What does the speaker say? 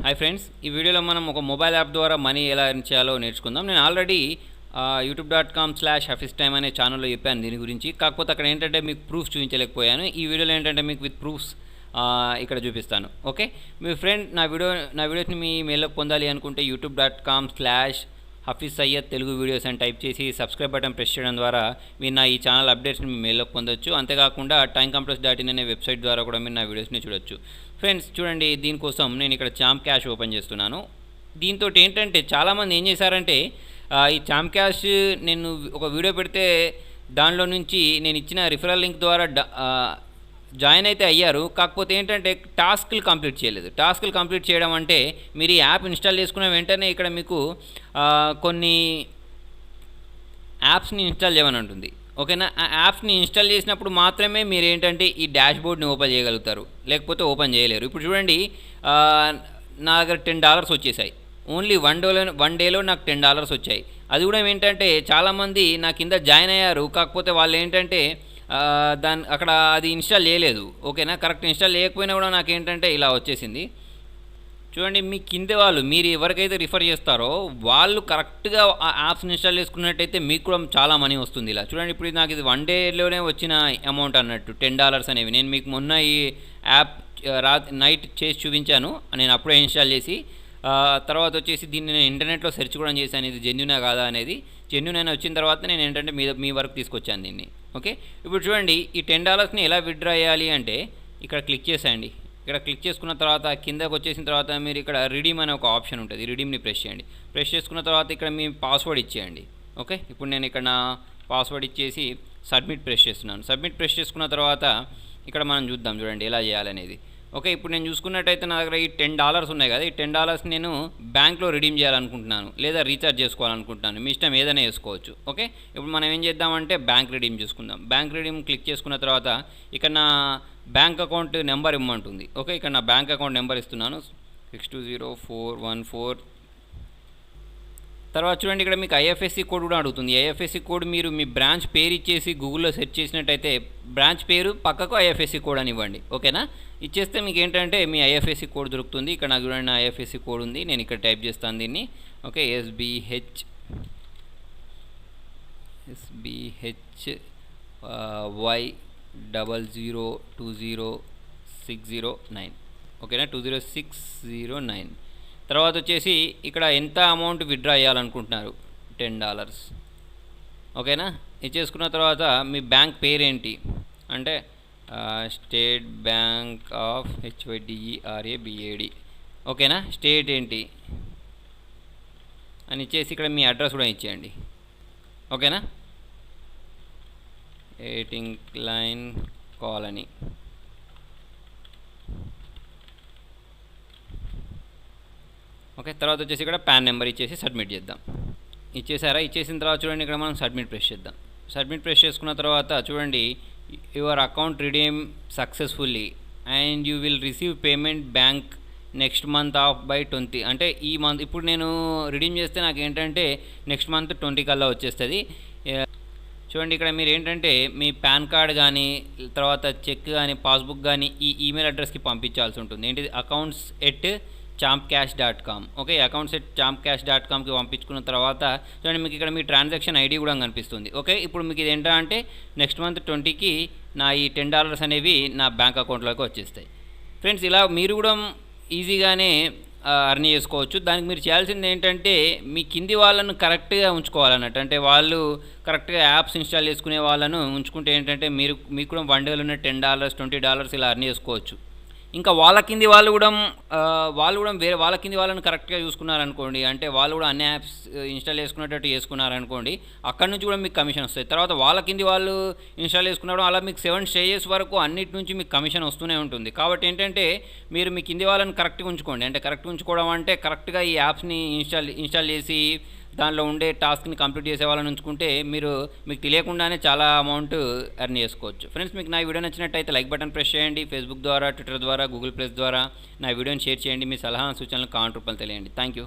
Hi friends, ఈ వీడియోలో మనం ఒక మొబైల్ యాప్ ద్వారా మనీ ఎలా ఎర్న్ చేయాలో నేర్చుకుందాం. నేను ఆల్రెడీ youtube.com/hafiztime అనే ఛానల్లో చెప్పాను దీని గురించి. కాకపోతే అక్కడ ఏంటంటే మీకు ప్రూఫ్స్ చూపించలేకపోయాను. ఈ వీడియోలో ఏంటంటే మీకు విత్ ప్రూఫ్స్ ఇక్కడ చూపిస్తాను. ఓకే, మీ ఫ్రెండ్ నా వీడియోస్ని మీ మెయిల్లోకి పొందాలి అనుకుంటే youtube.com/hafizsyed తెలుగు వీడియోస్ అని టైప్ చేసి సబ్స్క్రైబ్ బటన్ ప్రెస్ చేయడం ద్వారా మీరు నా ఈ ఛానల్ అప్డేట్స్ని మీ మెయిల్లోకి పొందొచ్చు. అంతేకాకుండా timecompress.in అనే వెబ్సైట్ ద్వారా కూడా మీరు నా వీడియోస్ని చూడొచ్చు. ఫ్రెండ్స్ చూడండి, దీనికోసం నేను ఇక్కడ చాంప్ క్యాష్ ఓపెన్ చేస్తున్నాను. దీంతో ఏంటంటే చాలామంది ఏం చేశారంటే ఈ చాంప్ క్యాష్ నేను ఒక వీడియో పెడితే దానిలో నుంచి నేను ఇచ్చిన రిఫరల్ లింక్ ద్వారా జాయిన్ అయితే అయ్యారు. కాకపోతే ఏంటంటే టాస్క్లు కంప్లీట్ చేయలేదు. టాస్క్లు కంప్లీట్ చేయడం అంటే మీరు ఈ యాప్ ఇన్స్టాల్ చేసుకున్న వెంటనే ఇక్కడ మీకు కొన్ని యాప్స్ని ఇన్స్టాల్ చేయమని ఉంటుంది. ఓకేనా, ఆ యాప్స్ని ఇన్స్టాల్ చేసినప్పుడు మాత్రమే మీరు ఏంటంటే ఈ డాష్ బోర్డ్ని ఓపెన్ చేయగలుగుతారు, లేకపోతే ఓపెన్ చేయలేరు. ఇప్పుడు చూడండి, నా దగ్గర $10 వచ్చేసాయి. ఓన్లీ వన్ డేలో నాకు $10 వచ్చాయి. అది కూడా ఏంటంటే చాలామంది నా కింద జాయిన్ అయ్యారు, కాకపోతే వాళ్ళు ఏంటంటే అక్కడ అది ఇన్స్టాల్ చేయలేదు. ఓకేనా, కరెక్ట్ ఇన్స్టాల్ చేయకపోయినా కూడా నాకు ఏంటంటే ఇలా వచ్చేసింది. చూడండి, మీ కింద వాళ్ళు మీరు ఎవరికైతే రిఫర్ చేస్తారో వాళ్ళు కరెక్ట్గా ఆ యాప్స్ని ఇన్స్టాల్ చేసుకున్నట్టయితే మీకు కూడా చాలా మనీ వస్తుంది. ఇలా చూడండి, ఇప్పుడు నాకు ఇది వన్ డేలోనే వచ్చిన అమౌంట్ అన్నట్టు $10 అనేవి. నేను మీకు మొన్న ఈ యాప్ నైట్ చేసి చూపించాను, నేను అప్పుడే ఇన్స్టాల్ చేసి. తర్వాత వచ్చేసి దీన్ని నేను ఇంటర్నెట్లో సెర్చ్ కూడా చేశాను, ఇది జెన్యూనా కాదా అనేది. జెన్యూన్ అని వచ్చిన తర్వాత నేను ఏంటంటే మీ వరకు తీసుకొచ్చాను దీన్ని. ఓకే, ఇప్పుడు చూడండి, ఈ $10ని ఎలా విత్డ్రా చేయాలి అంటే ఇక్కడ క్లిక్ చేసేయండి. ఇక్కడ క్లిక్ చేసుకున్న తర్వాత కిందకు వచ్చేసిన తర్వాత మీరు ఇక్కడ రిడీమ్ అనే ఒక ఆప్షన్ ఉంటుంది, రిడీమ్ని ప్రెస్ చేయండి. ప్రెస్ చేసుకున్న తర్వాత ఇక్కడ మీ పాస్వర్డ్ ఇచ్చేయండి. ఓకే, ఇప్పుడు నేను ఇక్కడ నా పాస్వర్డ్ ఇచ్చేసి సబ్మిట్ ప్రెస్ చేస్తున్నాను. సబ్మిట్ ప్రెస్ చేసుకున్న తర్వాత ఇక్కడ మనం చూద్దాం, చూడండి ఎలా చేయాలనేది. ఓకే, ఇప్పుడు నేను చూసుకున్నట్టయితే నా దగ్గర ఈ $10 ఉన్నాయి కదా, ఈ $10 నేను బ్యాంక్లో రిడీమ్ చేయాలనుకుంటున్నాను, లేదా రీఛార్జ్ చేసుకోవాలనుకుంటున్నాను. మీ ఇష్టం ఏదైనా చేసుకోవచ్చు. ఓకే, ఇప్పుడు మనం ఏం చేద్దామంటే బ్యాంక్ రిడీమ్ చేసుకుందాం. బ్యాంక్ రిడీమ్ క్లిక్ చేసుకున్న తర్వాత ఇక్కడ నా బ్యాంక్ అకౌంట్ నెంబర్ ఇమ్మంటుంది. ఓకే, ఇక్కడ నా బ్యాంక్ అకౌంట్ నెంబర్ ఇస్తున్నాను, 620414. తర్వాత చూడండి, ఇక్కడ మీకు ఐఎఫ్ఎస్సి కోడ్ కూడా అడుగుతుంది. ఐఎఫ్ఎస్సి కోడ్ మీరు మీ బ్రాంచ్ పేరు ఇచ్చేసి గూగుల్లో సెర్చ్ చేసినట్టయితే బ్రాంచ్ పేరు పక్కకు ఐఎఫ్ఎస్సి కోడ్ అని ఇవ్వండి. ఓకేనా, ఇచ్చేస్తే మీకు ఏంటంటే మీ ఐఎఫ్ఎస్సి కోడ్ దొరుకుతుంది. ఇక్కడ నాకు చూడండి, నా ఐఎఫ్ఎస్సి కోడ్ ఉంది, నేను ఇక్కడ టైప్ చేస్తాను దీన్ని. Okay, SBHY00206009. ఓకేనా, 20609. తర్వాత వచ్చేసి ఇక్కడ ఎంత అమౌంట్ విత్డ్రా చేయాలనుకుంటున్నారు, $10. ఓకేనా, ఇది చేసుకున్న తర్వాత మీ బ్యాంక్ పేరేంటి అంటే స్టేట్ బ్యాంక్ ఆఫ్ HYDERABAD. ఓకేనా, స్టేట్ ఏంటి అని ఇచ్చేసి ఇక్కడ మీ అడ్రస్ కూడా ఇచ్చేయండి. ఓకేనా, 18 లైన్ కాలనీ. ఓకే, తర్వాత వచ్చేసి ఇక్కడ పాన్ నెంబర్ ఇచ్చేసి సబ్మిట్ చేద్దాం. ఇచ్చేసారా, ఇచ్చేసిన తర్వాత చూడండి, ఇక్కడ మనం సబ్మిట్ ప్రెస్ చేద్దాం. సబ్మిట్ ప్రెస్ చేసుకున్న తర్వాత చూడండి, your account redeem successfully and you will receive payment bank next month of by 20. అంటే ఈ మంత్ ఇప్పుడు నేను రిడీమ్ చేస్తే నాకు ఏంటంటే నెక్స్ట్ మంత్ 20 కల్లా వచ్చేస్తుంది. చూడండి, ఇక్కడ మీరు ఏంటంటే మీ పాన్ కార్డ్ కానీ తర్వాత చెక్ కానీ పాస్బుక్ కానీ ఈ ఈమెయిల్ అడ్రస్కి పంపించాల్సి ఉంటుంది. ఏంటిది accounts@champcash.com. ఓకే, accounts@champcash.comకి పంపించుకున్న తర్వాత చూడండి, మీకు ఇక్కడ మీ ట్రాన్సాక్షన్ ఐడి కూడా కనిపిస్తుంది. ఓకే, ఇప్పుడు మీకు ఇది ఏంటంటే నెక్స్ట్ మంత్ 20కి నా ఈ $10 అనేవి నా బ్యాంక్ అకౌంట్లోకి వచ్చేస్తాయి. ఫ్రెండ్స్, ఇలా మీరు కూడా ఈజీగానే అర్న్ చేసుకోవచ్చు. దానికి మీరు చేయాల్సింది ఏంటంటే మీ కింది వాళ్ళను కరెక్ట్గా ఉంచుకోవాలన్నట్టు. అంటే వాళ్ళు కరెక్ట్గా యాప్స్ ఇన్స్టాల్ చేసుకునే వాళ్ళను ఉంచుకుంటే ఏంటంటే మీకు కూడా వన్ డేలోనే $10 $20 ఇలా అర్న్ చేసుకోవచ్చు. ఇంకా వాళ్ళ కింది వాళ్ళు కూడా వేరే వాళ్ళ కింది వాళ్ళని కరెక్ట్గా చూసుకున్నారనుకోండి, అంటే వాళ్ళు కూడా అన్ని యాప్స్ ఇన్స్టాల్ చేసుకునేటట్టు చేసుకున్నారనుకోండి, అక్కడ నుంచి కూడా మీకు కమిషన్ వస్తాయి. తర్వాత వాళ్ళ కింది వాళ్ళు ఇన్స్టాల్ చేసుకున్నప్పుడు అలా మీకు 7 స్టేజెస్ వరకు అన్నిటి నుంచి మీకు కమిషన్ వస్తూనే ఉంటుంది. కాబట్టి ఏంటంటే మీరు మీ కింది వాళ్ళని కరెక్ట్గా ఉంచుకోండి. అంటే కరెక్ట్గా ఉంచుకోవడం అంటే కరెక్ట్గా ఈ యాప్స్ని ఇన్స్టాల్ చేసి దానిలో ఉండే టాస్క్ని కంప్లీట్ చేసే వాళ్ళని ఉంచుకుంటే మీకు తెలియకుండానే చాలా అమౌంట్ ఎర్న్ చేసుకోవచ్చు. ఫ్రెండ్స్, మీకు నా వీడియో నచ్చినట్టయితే లైక్ బటన్ ప్రెస్ చేయండి. ఫేస్బుక్ ద్వారా, ట్విట్టర్ ద్వారా, గూగుల్ ప్లస్ ద్వారా నా వీడియోని షేర్ చేయండి. మీ సలహా సూచనలు కామెంట్ రూపంలో తెలియండి. Thank you.